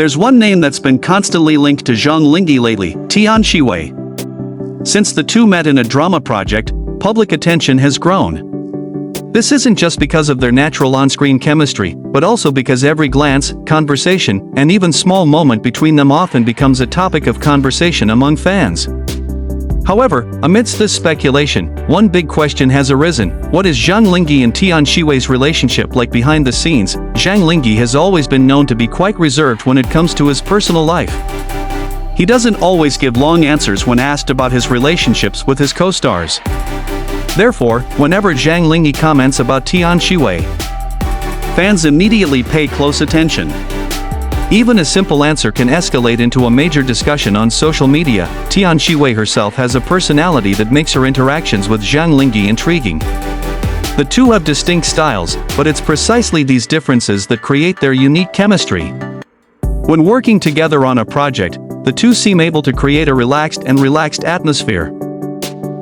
There's one name that's been constantly linked to Zhang Linghe lately, Tian Xiwei. Since the two met in a drama project, public attention has grown. This isn't just because of their natural on-screen chemistry, but also because every glance, conversation, and even small moment between them often becomes a topic of conversation among fans. However, amidst this speculation, one big question has arisen: what is Zhang Linghe and Tian Xiwei's relationship like behind the scenes? Zhang Linghe has always been known to be quite reserved when it comes to his personal life. He doesn't always give long answers when asked about his relationships with his co-stars. Therefore, whenever Zhang Linghe comments about Tian Xiwei, fans immediately pay close attention. Even a simple answer can escalate into a major discussion on social media. Tian Xiwei herself has a personality that makes her interactions with Zhang Linghe intriguing. The two have distinct styles, but it's precisely these differences that create their unique chemistry. When working together on a project, the two seem able to create a relaxed atmosphere.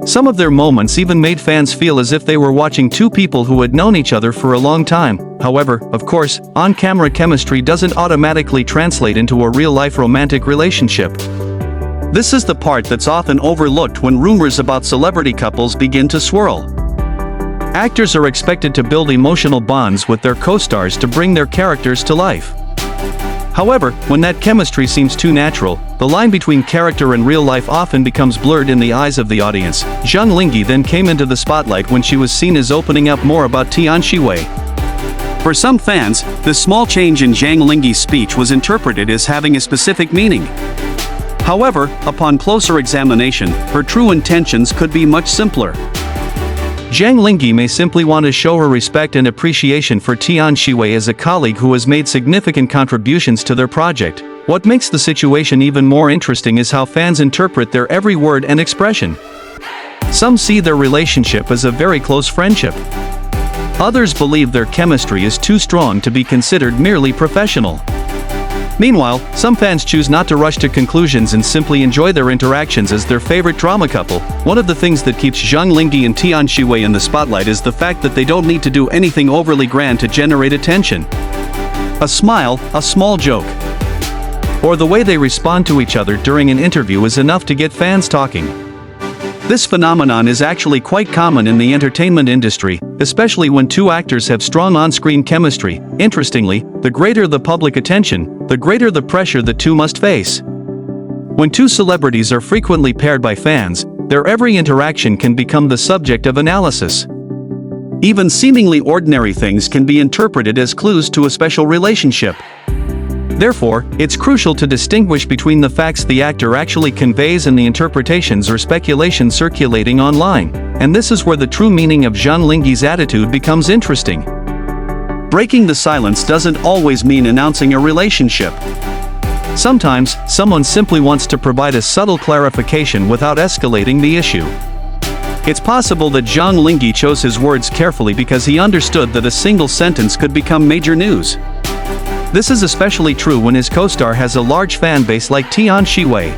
Some of their moments even made fans feel as if they were watching two people who had known each other for a long time. However, of course, on-camera chemistry doesn't automatically translate into a real-life romantic relationship. This is the part that's often overlooked when rumors about celebrity couples begin to swirl. Actors are expected to build emotional bonds with their co-stars to bring their characters to life. However, when that chemistry seems too natural, the line between character and real life often becomes blurred in the eyes of the audience. Zhang Linghe then came into the spotlight when she was seen as opening up more about Tian Xiwei. For some fans, this small change in Zhang Linghe's speech was interpreted as having a specific meaning. However, upon closer examination, her true intentions could be much simpler. Zhang Linghe may simply want to show her respect and appreciation for Tian Xiwei as a colleague who has made significant contributions to their project. What makes the situation even more interesting is how fans interpret their every word and expression. Some see their relationship as a very close friendship. Others believe their chemistry is too strong to be considered merely professional. Meanwhile, some fans choose not to rush to conclusions and simply enjoy their interactions as their favorite drama couple. One of the things that keeps Zhang Linghe and Tian Xiwei in the spotlight is the fact that they don't need to do anything overly grand to generate attention. A smile, a small joke, or the way they respond to each other during an interview is enough to get fans talking. This phenomenon is actually quite common in the entertainment industry, especially when two actors have strong on-screen chemistry. Interestingly, the greater the public attention, the greater the pressure the two must face. When two celebrities are frequently paired by fans, their every interaction can become the subject of analysis. Even seemingly ordinary things can be interpreted as clues to a special relationship. Therefore, it's crucial to distinguish between the facts the actor actually conveys and the interpretations or speculation circulating online, and this is where the true meaning of Zhang Linghe's attitude becomes interesting. Breaking the silence doesn't always mean announcing a relationship. Sometimes, someone simply wants to provide a subtle clarification without escalating the issue. It's possible that Zhang Linghe chose his words carefully because he understood that a single sentence could become major news. This is especially true when his co-star has a large fan base like Tian Xiwei.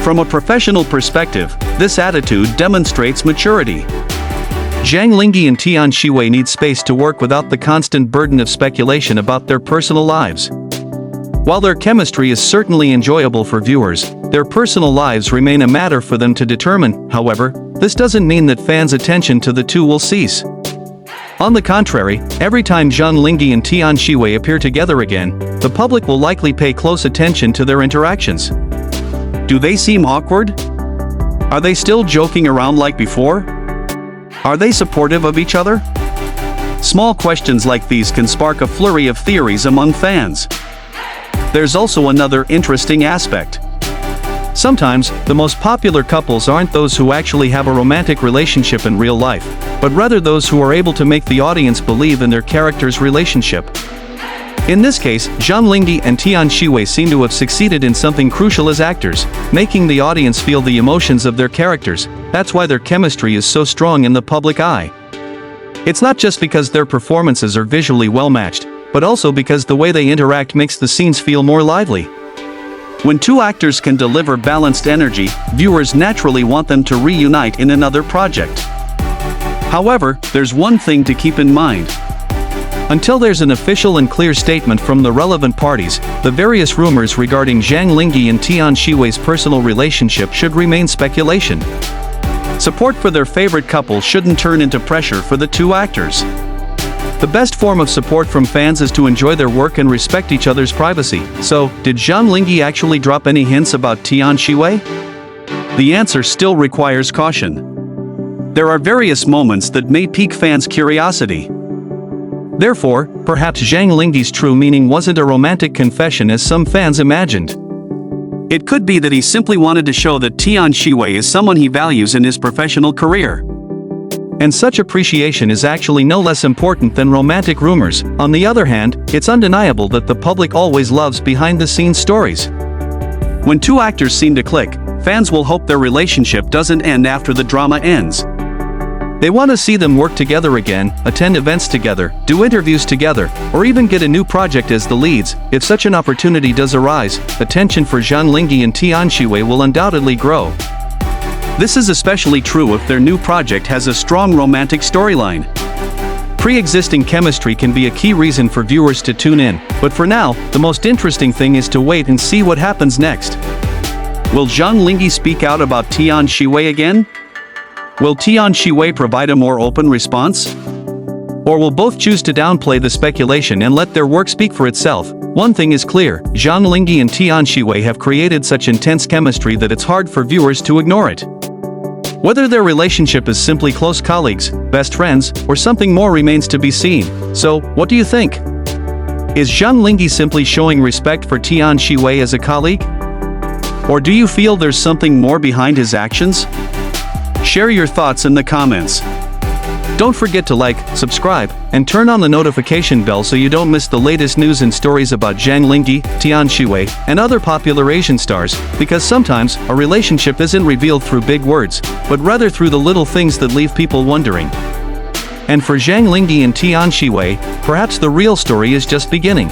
From a professional perspective, this attitude demonstrates maturity. Zhang Linghe and Tian Xiwei need space to work without the constant burden of speculation about their personal lives. While their chemistry is certainly enjoyable for viewers, their personal lives remain a matter for them to determine. However, this doesn't mean that fans' attention to the two will cease. On the contrary, every time Zhang Linghe and Tian Xiwei appear together again, the public will likely pay close attention to their interactions. Do they seem awkward? Are they still joking around like before? Are they supportive of each other? Small questions like these can spark a flurry of theories among fans. There's also another interesting aspect. Sometimes, the most popular couples aren't those who actually have a romantic relationship in real life, but rather those who are able to make the audience believe in their character's relationship. In this case, Zhang Linghe and Tian Xiwei seem to have succeeded in something crucial as actors, making the audience feel the emotions of their characters. That's why their chemistry is so strong in the public eye. It's not just because their performances are visually well-matched, but also because the way they interact makes the scenes feel more lively. When two actors can deliver balanced energy, viewers naturally want them to reunite in another project. However, there's one thing to keep in mind. Until there's an official and clear statement from the relevant parties, the various rumors regarding Zhang Linghe and Tian Xiwei's personal relationship should remain speculation. Support for their favorite couple shouldn't turn into pressure for the two actors. The best form of support from fans is to enjoy their work and respect each other's privacy. So, did Zhang Linghe actually drop any hints about Tian Xiwei? The answer still requires caution. There are various moments that may pique fans' curiosity. Therefore, perhaps Zhang Linghe's true meaning wasn't a romantic confession as some fans imagined. It could be that he simply wanted to show that Tian Xiwei is someone he values in his professional career. And such appreciation is actually no less important than romantic rumors. On the other hand, it's undeniable that the public always loves behind-the-scenes stories. When two actors seem to click, fans will hope their relationship doesn't end after the drama ends. They want to see them work together again, attend events together, do interviews together, or even get a new project as the leads. If such an opportunity does arise, attention for Zhang Linghe and Tian Xiwei will undoubtedly grow. This is especially true if their new project has a strong romantic storyline. Pre-existing chemistry can be a key reason for viewers to tune in, but for now, the most interesting thing is to wait and see what happens next. Will Zhang Linghe speak out about Tian Xiwei again? Will Tian Xiwei provide a more open response? Or will both choose to downplay the speculation and let their work speak for itself? One thing is clear, Zhang Linghe and Tian Xiwei have created such intense chemistry that it's hard for viewers to ignore it. Whether their relationship is simply close colleagues, best friends, or something more remains to be seen. So, what do you think? Is Zhang Linghe simply showing respect for Tian Xiwei as a colleague? Or do you feel there's something more behind his actions? Share your thoughts in the comments. Don't forget to like, subscribe, and turn on the notification bell so you don't miss the latest news and stories about Zhang Linghe, Tian Xiwei, and other popular Asian stars, because sometimes, a relationship isn't revealed through big words, but rather through the little things that leave people wondering. And for Zhang Linghe and Tian Xiwei, perhaps the real story is just beginning.